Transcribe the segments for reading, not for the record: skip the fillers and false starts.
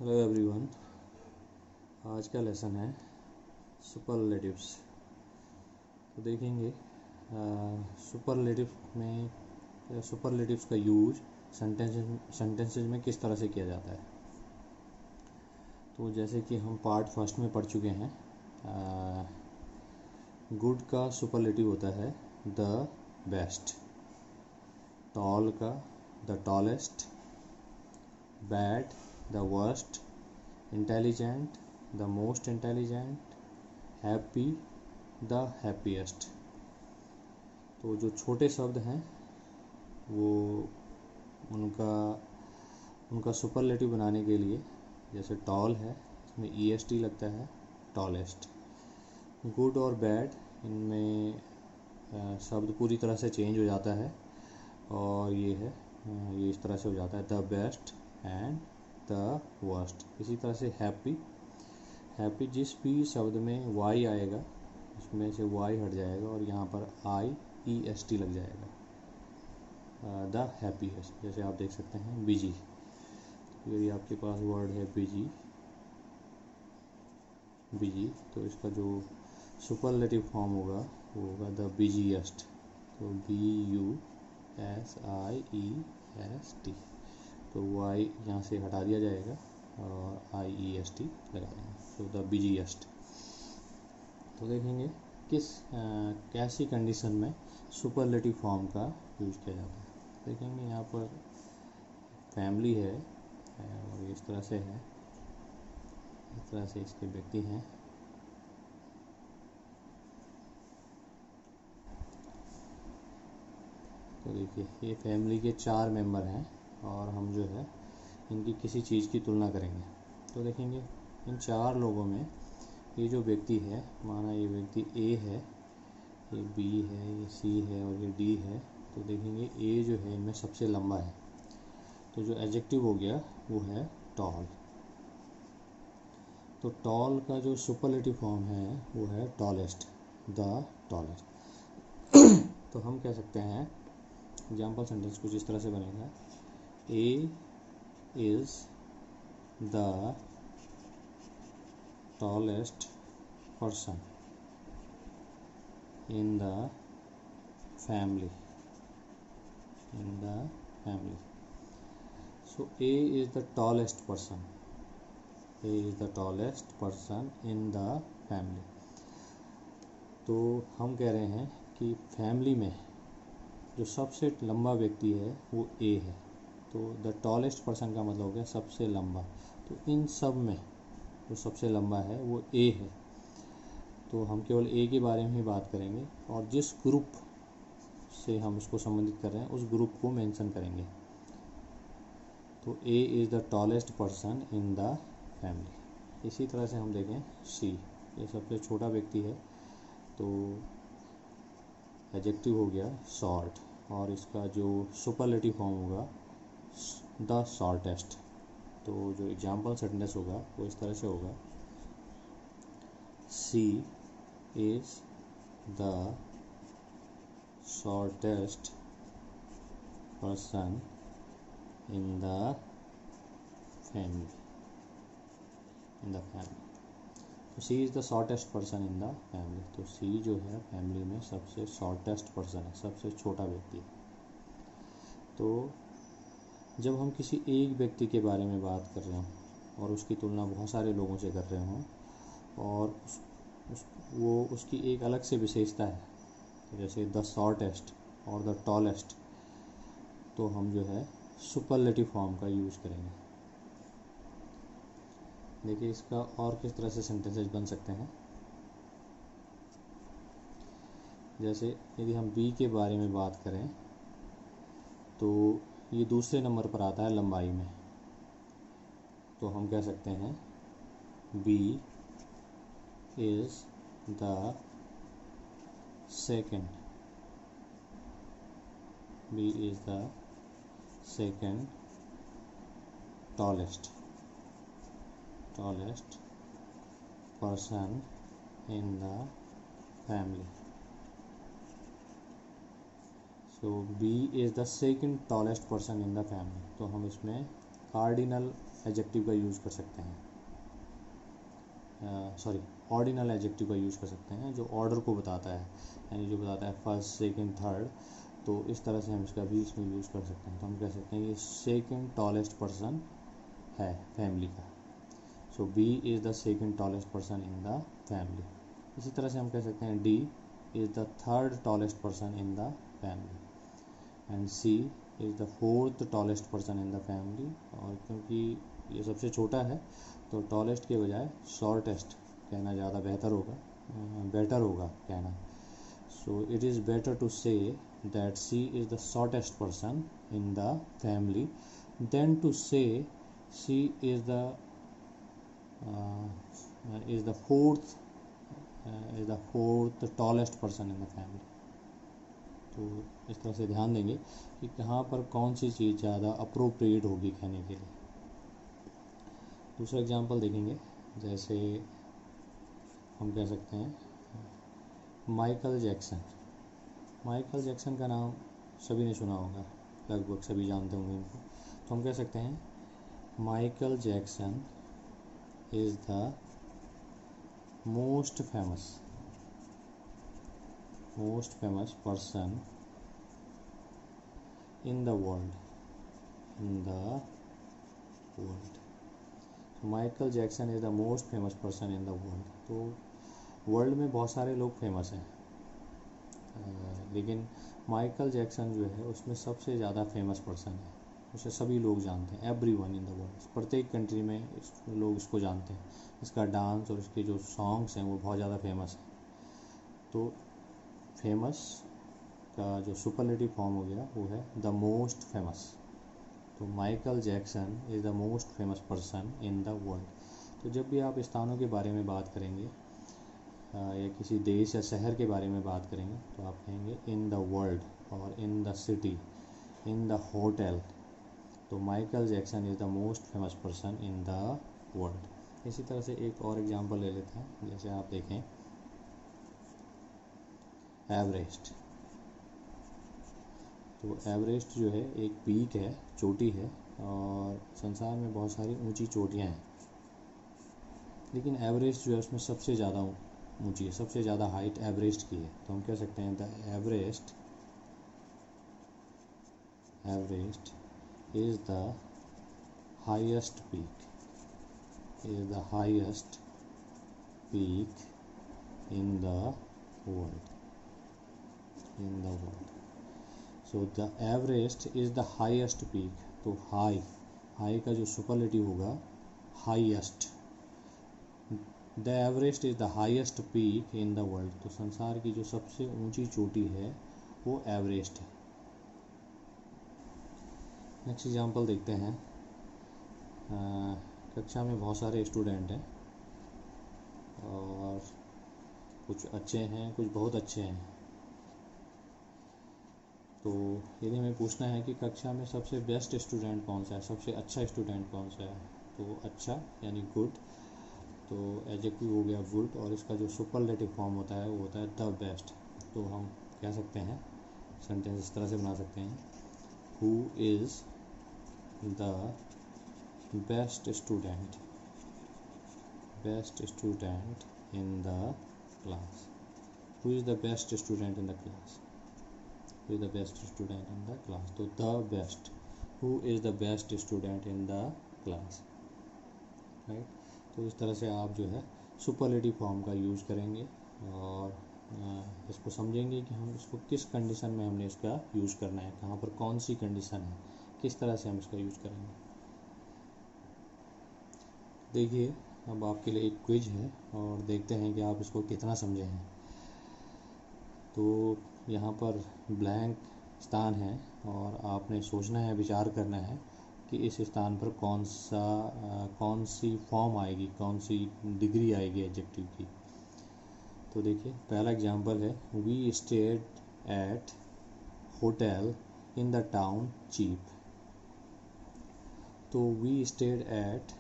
Hello everyone. आज का lesson है सुपरलेटिव्स। तो देखेंगे सुपरलेटिव में सुपरलेटिव्स का यूज सेंटेंसेज में किस तरह से किया जाता है। तो जैसे कि हम पार्ट फर्स्ट में पढ़ चुके हैं, गुड का सुपरलेटिव होता है द बेस्ट, टॉल का the tallest, bad the worst, intelligent the most intelligent, happy the happiest. तो जो छोटे शब्द हैं वो उनका सुपरलेटिव बनाने के लिए, जैसे टॉल है इसमें EST लगता है, टॉलेस्ट। गुड और बैड, इनमें शब्द पूरी तरह से चेंज हो जाता है और ये इस तरह से हो जाता है the best and the worst. इसी तरह से हैप्पी जिस भी शब्द में Y आएगा उसमें से Y हट जाएगा और यहाँ पर IEST लग जाएगा, द हैप्पीएस्ट। जैसे आप देख सकते हैं बिजी, यदि आपके पास वर्ड है बिजी, तो इसका जो सुपरलेटिव फॉर्म होगा वो होगा द बिजीएस्ट। तो BUSIEST, तो Y यहाँ से हटा दिया जाएगा और IEST लगा देंगे, तो द बिजीएस्ट। तो देखेंगे कैसी कंडीशन में सुपरलेटिव फॉर्म का यूज किया जाता है। देखेंगे यहाँ पर फैमिली है और इस तरह से है, इस तरह से इसके व्यक्ति हैं। तो देखिए ये फैमिली के 4 मेंबर हैं और हम जो है इनकी किसी चीज़ की तुलना करेंगे। तो देखेंगे इन 4 लोगों में ये जो व्यक्ति है, माना ये व्यक्ति A है, ये B है, ये C है और ये D है। तो देखेंगे A जो है इनमें सबसे लंबा है, तो जो एडजेक्टिव हो गया वो है टॉल। तो टॉल का जो सुपरलेटिव फॉर्म है वो है टॉलेस्ट, द टॉलेस्ट। तो हम कह सकते हैं एग्जाम्पल सेंटेंस कुछ इस तरह से बनेगा, A is the tallest person in the family. So A is the tallest person. A is the tallest person in the family. तो हम कह रहे हैं कि फैमिली में जो सबसे लंबा व्यक्ति है वो A है। तो द टॉलेस्ट पर्सन का मतलब हो गया सबसे लंबा। तो इन सब में जो सबसे लंबा है वो A है। तो हम केवल A के बारे में ही बात करेंगे और जिस ग्रुप से हम इसको संबंधित कर रहे हैं उस ग्रुप को मेंशन करेंगे। तो A is the tallest person in the family. इसी तरह से हम देखें C, ये सबसे छोटा व्यक्ति है, तो एडजेक्टिव हो गया शॉर्ट और इसका जो सुपरलेटिव फॉर्म होगा द शॉर्टेस्ट। तो जो एग्जाम्पल सेंटेंस होगा वो इस तरह से होगा, C is the shortest person in the family. तो C is the shortest person in the family। तो C जो है फैमिली में सबसे शॉर्टेस्ट पर्सन है, सबसे छोटा व्यक्ति है। तो जब हम किसी एक व्यक्ति के बारे में बात कर रहे हों और उसकी तुलना बहुत सारे लोगों से कर रहे हों और वो उसकी एक अलग से विशेषता है, जैसे द शॉर्टेस्ट और द टॉलेस्ट, तो हम जो है सुपरलेटिव फॉर्म का यूज़ करेंगे। देखिए इसका और किस तरह से सेंटेंसेस बन सकते हैं। जैसे यदि हम B के बारे में बात करें तो ये दूसरे नंबर पर आता है लंबाई में। तो हम कह सकते हैं B is the second tallest person in the family. So B is the second tallest person in the family। तो हम इसमें कार्डिनल एडजेक्टिव का यूज़ कर सकते हैं, ऑर्डिनल एडजेक्टिव का यूज़ कर सकते हैं जो ऑर्डर को बताता है, यानी जो बताता है फर्स्ट सेकंड थर्ड। तो इस तरह से हम इसका भी इसमें यूज़ कर सकते हैं। तो हम कह सकते हैं ये सेकंड टॉलेस्ट पर्सन है फैमिली का। So B is the second tallest person in the family. इसी तरह से हम कह सकते हैं D is the third tallest person in the family and C is the fourth tallest person in the family. और क्योंकि ये सबसे छोटा है तो टॉलेस्ट के बजाय शॉर्टेस्ट कहना ज़्यादा बेहतर होगा कहना। So it is better to say that C is the shortest person in the family then to say C is the fourth tallest person in the family. तो इस तरह से ध्यान देंगे कि कहाँ पर कौन सी चीज़ ज़्यादा अप्रोप्रिएट होगी कहने के लिए। दूसरा एग्जांपल देखेंगे, जैसे हम कह सकते हैं माइकल जैक्सन। माइकल जैक्सन का नाम सभी ने सुना होगा, लगभग सभी जानते होंगे इनको। तो हम कह सकते हैं Michael Jackson is the most famous person in the world. Michael Jackson is the most famous person in the world. तो वर्ल्ड में बहुत सारे लोग फेमस हैं, लेकिन माइकल जैक्सन जो है उसमें सबसे ज़्यादा फेमस पर्सन है, उसे सभी लोग जानते हैं, एवरीवन इन द वर्ल्ड। प्रत्येक कंट्री में लोग इसको जानते हैं। इसका डांस और इसके जो सॉन्ग्स हैं वो बहुत ज़्यादा फेमस हैं। तो फेमस का जो सुपरलेटिव फॉर्म हो गया वो है द मोस्ट फेमस। तो Michael Jackson is the most famous person in the world. तो जब भी आप स्थानों के बारे में बात करेंगे या किसी देश या शहर के बारे में बात करेंगे तो आप कहेंगे इन द वर्ल्ड और in the city, in the hotel. तो Michael Jackson is the most famous person in the world. इसी तरह से एक और एग्जांपल ले लेते हैं, जैसे आप देखें एवरेस्ट। तो एवरेस्ट जो है एक पीक है, चोटी है, और संसार में बहुत सारी ऊंची चोटियां हैं, लेकिन एवरेस्ट जो है उसमें सबसे ज़्यादा ऊंची है, सबसे ज़्यादा हाइट एवरेस्ट की है। तो हम कह सकते हैं the Everest is the highest peak in the world. So the Everest is the highest peak. तो हाई का जो सुपरलेटिव होगा highest. The Everest is the highest peak in the world. तो संसार की जो सबसे ऊंची चोटी है वो एवरेस्ट है। नेक्स्ट एग्जांपल देखते हैं। कक्षा में बहुत सारे स्टूडेंट हैं और कुछ अच्छे हैं, कुछ बहुत अच्छे हैं। तो यदि हमें पूछना है कि कक्षा में सबसे बेस्ट स्टूडेंट कौन सा है, सबसे अच्छा स्टूडेंट कौन सा है, तो अच्छा यानी गुड। तो एडजेक्टिव हो गया गुड, और इसका जो सुपरलेटिव फॉर्म होता है वो होता है द बेस्ट। तो हम कह सकते हैं, सेंटेंस इस तरह से बना सकते हैं, who is the best student in the class. Who is the best student in the class. Who is the best student in the class? तो the best, who is the best student in the class, right? तो इस तरह से आप जो है superlative form का use करेंगे और इसको समझेंगे कि हम इसको किस कंडीशन में हमने इसका यूज़ करना है, कहाँ पर कौन सी कंडीशन है, किस तरह से हम इसका यूज़ करेंगे। देखिए अब आपके लिए एक क्विज है और देखते हैं कि आप इसको कितना समझे हैं। तो यहाँ पर ब्लैंक स्थान है और आपने सोचना है, विचार करना है कि इस स्थान पर कौन सी फॉर्म आएगी, कौन सी डिग्री आएगी एडजेक्टिव की। तो देखिए पहला एग्जांपल है, we stayed at hotel in the town cheap. तो we stayed at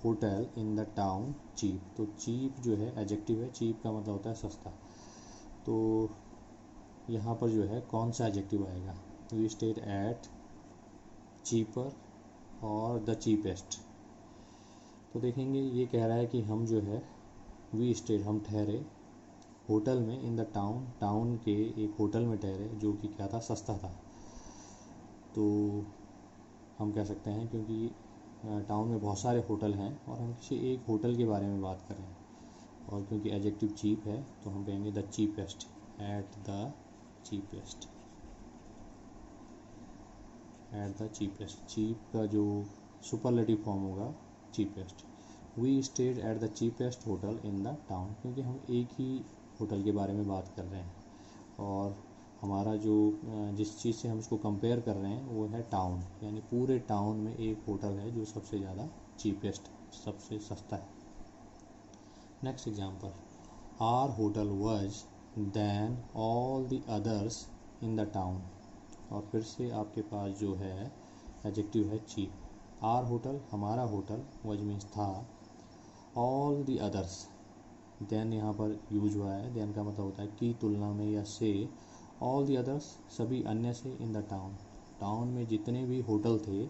hotel in the town cheap. तो चीप जो है एडजेक्टिव है, चीप का मतलब होता है सस्ता। तो यहाँ पर जो है कौन सा एडजेक्टिव आएगा, वी स्टेड एट, चीपर और द चीपेस्ट। तो देखेंगे ये कह रहा है कि हम जो है वी स्टेड, हम ठहरे होटल में इन द टाउन, टाउन के एक होटल में ठहरे जो कि क्या था, सस्ता था। तो हम कह सकते हैं क्योंकि टाउन में बहुत सारे होटल हैं और हम किसी एक होटल के बारे में बात कर रहे हैं, और क्योंकि एडजेक्टिव चीप है तो हम कहेंगे the cheapest, at the cheapest, at the cheapest. Cheap का जो सुपरलेटिव फॉर्म होगा cheapest. We stayed at the cheapest hotel in the town, क्योंकि हम एक ही होटल के बारे में बात कर रहे हैं और हमारा जो जिस चीज़ से हम इसको कंपेयर कर रहे हैं वो है टाउन, यानी पूरे टाउन में एक होटल है जो सबसे ज़्यादा चीपेस्ट, सबसे सस्ता है। Next example, our hotel was than all the others in the town. और फिर से आपके पास जो है एडजेक्टिव है चीप। आर होटल, हमारा होटल, वाज मीन्स था, ऑल द अदर्स, देन यहाँ पर यूज हुआ है, देन का मतलब होता है की तुलना में या से, ऑल दी अदर्स, सभी अन्य से, इन द टाउन, टाउन में जितने भी होटल थे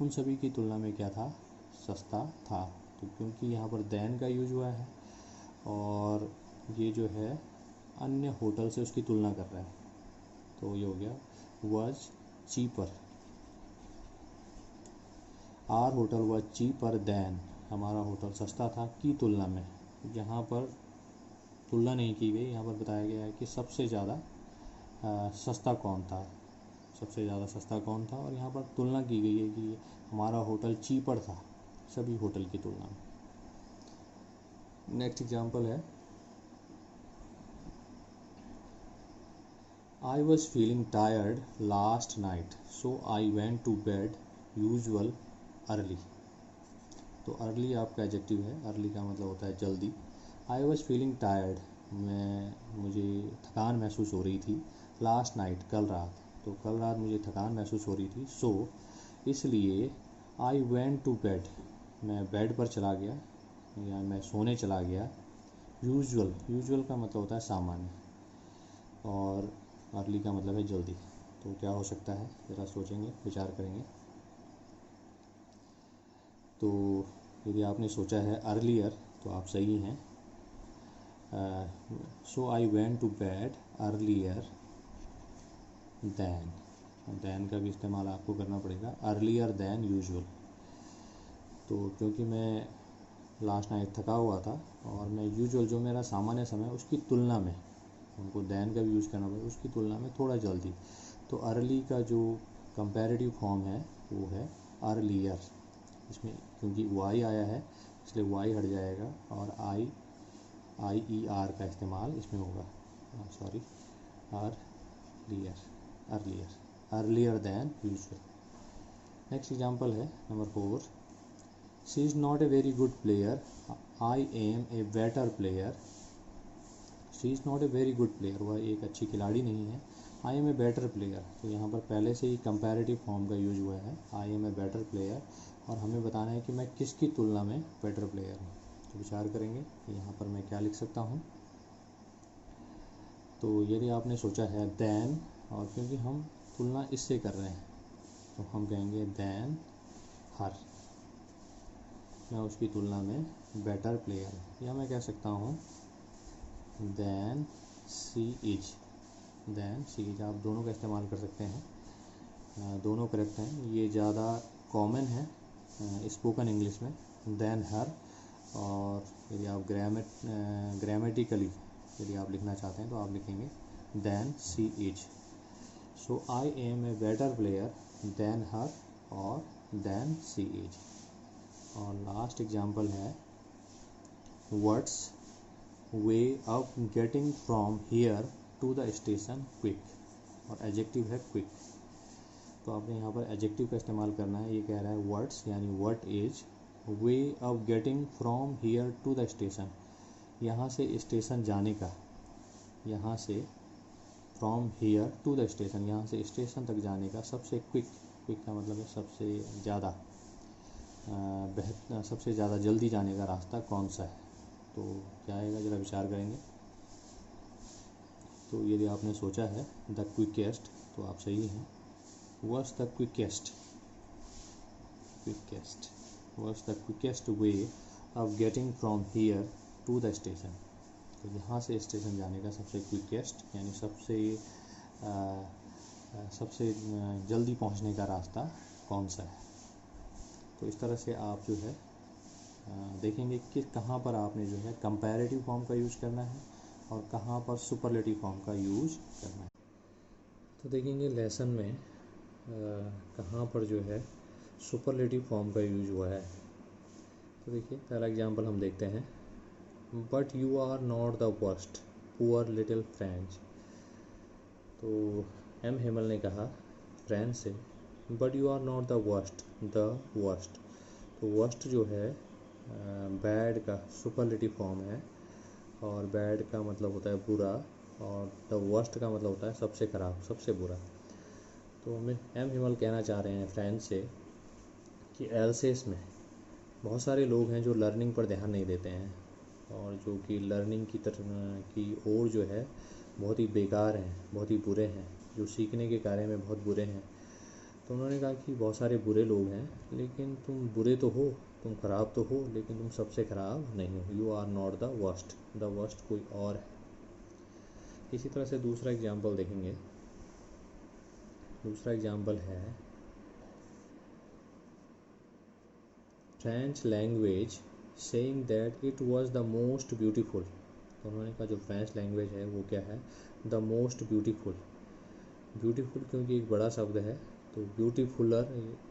उन सभी की तुलना में क्या था, सस्ता था। तो क्योंकि यहाँ पर देन का यूज हुआ है और ये जो है अन्य होटल से उसकी तुलना कर रहा है, तो ये हो गया was cheaper. Our hotel was cheaper than, हमारा होटल सस्ता था की तुलना में। यहाँ पर तुलना नहीं की गई, यहाँ पर बताया गया है कि सबसे ज़्यादा सस्ता कौन था, सबसे ज़्यादा सस्ता कौन था, और यहाँ पर तुलना की गई है कि हमारा होटल चीपर था सभी होटल की तुलना में। नेक्स्ट एग्जांपल है, I was feeling tired last night so I went to bed usual early. तो अर्ली आपका एडजेक्टिव है, अर्ली का मतलब होता है जल्दी। आई वॉज फीलिंग टायर्ड, मुझे थकान महसूस हो रही थी, लास्ट नाइट, कल रात, तो कल रात मुझे थकान महसूस हो रही थी, सो इसलिए आई वेंट टू बेड, मैं बेड पर चला गया या मैं सोने चला गया। यूजुअल, यूजुअल का मतलब होता है सामान्य, और अर्ली का मतलब है जल्दी। तो क्या हो सकता है, ज़रा सोचेंगे, विचार करेंगे। तो यदि आपने सोचा है अर्लियर तो आप सही हैं। So I went to bed earlier than का भी इस्तेमाल आपको करना पड़ेगा, अर्लियर दैन यूजुअल। तो क्योंकि मैं लास्ट नाइट थका हुआ था और मैं यूजुअल जो मेरा सामान्य समय उसकी तुलना में, हमको दैन का भी यूज़ करना पड़ेगा, उसकी तुलना में थोड़ा जल्दी। तो अर्ली का जो कंपैरेटिव फॉर्म है वो है अर्लियर। इसमें क्योंकि वाई आया है इसलिए वाई हट जाएगा और आई ई आर का इस्तेमाल इसमें होगा, sorry, earlier than usual. Next example है number 4, she is not a very good player, I am a better player. She is not a very good player, वह एक अच्छी खिलाड़ी नहीं है, I am a better player. तो यहाँ पर पहले से ही कंपैरेटिव फॉर्म का यूज हुआ है, I am a better player, और हमें बताना है कि मैं किसकी तुलना में बेटर प्लेयर हूँ। तो विचार करेंगे यहाँ पर मैं क्या लिख सकता हूँ। तो यदि आपने सोचा है दैन, और क्योंकि हम तुलना इससे कर रहे हैं तो हम कहेंगे दैन हर, मैं उसकी तुलना में बेटर प्लेयर हूँ। या मैं कह सकता हूँ दैन सी इज, आप दोनों का इस्तेमाल कर सकते हैं, दोनों करेक्ट हैं। ये ज़्यादा कॉमन है स्पोकन इंग्लिश में, दैन हर। और यदि आप ग्रामेटिकली यदि आप लिखना चाहते हैं तो आप लिखेंगे than she is. So I am a better player than her और दैन सी इज। और लास्ट एग्जांपल है, what's way of getting from here to the station quick, और एडजेक्टिव है क्विक। तो आपने यहाँ पर एडजेक्टिव का इस्तेमाल करना है। ये कह रहा है व्हाट्स यानी what is way of getting from here to the station, यहाँ से स्टेशन जाने का, यहाँ से from here to the station, यहाँ से स्टेशन तक जाने का सबसे क्विक का मतलब है सबसे ज़्यादा सबसे ज़्यादा जल्दी जाने का रास्ता कौन सा है। तो क्या आएगा, ज़रा विचार करेंगे। तो यदि आपने सोचा है द क्विकेस्ट तो आप सही हैं, what's the quickest. was the quickest way of getting from here to the station. तो यहाँ से स्टेशन जाने का सबसे क्विकेस्ट यानी सबसे जल्दी पहुँचने का रास्ता कौन सा है। तो इस तरह से आप जो है देखेंगे कि कहाँ पर आपने जो है कंपैरेटिव फॉर्म का यूज़ करना है और कहाँ पर सुपरलेटिव फॉर्म का यूज़ करना है। तो देखेंगे लेसन में कहाँ पर जो है सुपरलेटिव फॉर्म का यूज हुआ है। तो देखिए पहला एग्जांपल हम देखते हैं, but you are not the worst poor little French. तो एम हेमल ने कहा फ्रेंच से, but you are not the worst. तो वर्स्ट जो है बैड का सुपरलेटिव फॉर्म है और बैड का मतलब होता है बुरा और द वर्स्ट का मतलब होता है सबसे ख़राब, सबसे बुरा। तो एम हिमल कहना चाह रहे हैं फ्रेंच से कि एल्सेस में बहुत सारे लोग हैं जो लर्निंग पर ध्यान नहीं देते हैं और जो कि लर्निंग की ओर जो है बहुत ही बेकार हैं, बहुत ही बुरे हैं, जो सीखने के कार्य में बहुत बुरे हैं। तो उन्होंने कहा कि बहुत सारे बुरे लोग हैं लेकिन तुम बुरे तो हो, तुम ख़राब तो हो लेकिन तुम सबसे ख़राब नहीं हो। You are not the worst कोई और है। इसी तरह से दूसरा एग्जाम्पल देखेंगे। दूसरा एग्जाम्पल है French language saying that it was the most beautiful. तो उन्होंने कहा जो फ्रेंच लैंग्वेज है वो क्या है, द मोस्ट ब्यूटीफुल। ब्यूटीफुल क्योंकि एक बड़ा शब्द है तो ब्यूटीफुलर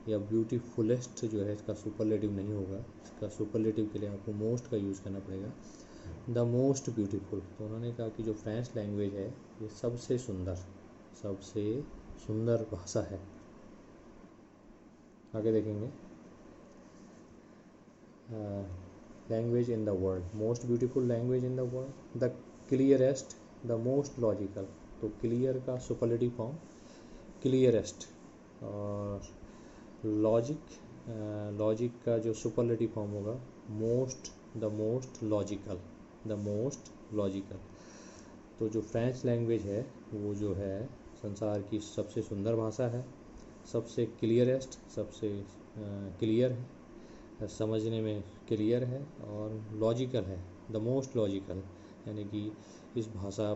या ब्यूटीफुलेस्ट जो है इसका सुपरलेटिव नहीं होगा, इसका सुपरलेटिव के लिए आपको मोस्ट का यूज़ करना पड़ेगा, द मोस्ट ब्यूटीफुल। तो उन्होंने कहा कि जो फ्रेंच लैंग्वेज है ये सबसे सुंदर भाषा है। आगे देखेंगे language in the world, most beautiful language in the world, the clearest, the most logical. तो क्लियर का सुपरलेटिव फॉर्म क्लियरेस्ट और लॉजिक का जो सुपरलेटिव फॉर्म होगा द मोस्ट लॉजिकल। तो जो फ्रेंच लैंग्वेज है वो जो है संसार की सबसे सुंदर भाषा है, सबसे क्लियरेस्ट, सबसे क्लियर है, समझने में क्लियर है और लॉजिकल है, द मोस्ट लॉजिकल। यानी कि इस भाषा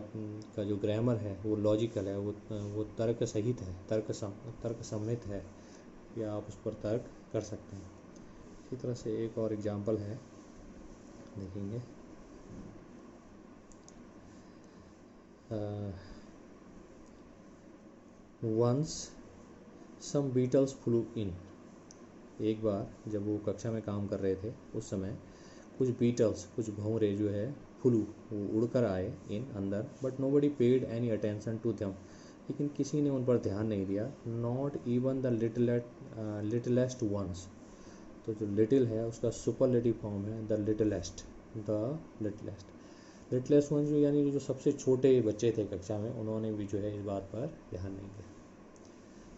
का जो ग्रामर है वो लॉजिकल है, वो तर्क सहित है, तर्क सम्मित है या आप उस पर तर्क कर सकते हैं। इसी तरह से एक और एग्जांपल है देखेंगे, वंस सम बीटल्स फ्लू इन। एक बार जब वो कक्षा में काम कर रहे थे उस समय कुछ भंवरे जो है फ्लू वो उड़कर आए इन अंदर, but nobody paid any attention to them. लेकिन किसी ने उन पर ध्यान नहीं दिया, not even the littlest ones. तो जो लिटिल है उसका सुपरलेटिव फॉर्म है द लिटलेस्ट वंस, जो यानी जो सबसे छोटे बच्चे थे कक्षा में, उन्होंने भी जो है इस बात पर ध्यान नहीं दिया।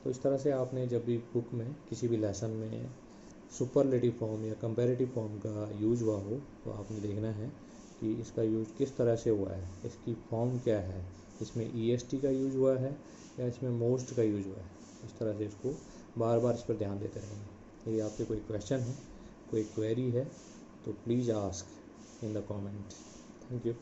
तो इस तरह से आपने जब भी बुक में किसी भी लेसन में सुपरलेटिव फॉर्म या कंपैरेटिव फॉर्म का यूज हुआ हो तो आपने देखना है कि इसका यूज किस तरह से हुआ है, इसकी फॉर्म क्या है, इसमें EST का यूज हुआ है या इसमें मोस्ट का यूज हुआ है। इस तरह से इसको बार बार इस पर ध्यान देते रहेंगे। यदि आपके कोई क्वेश्चन है, कोई क्वेरी है तो please ask in the comment. Thank you.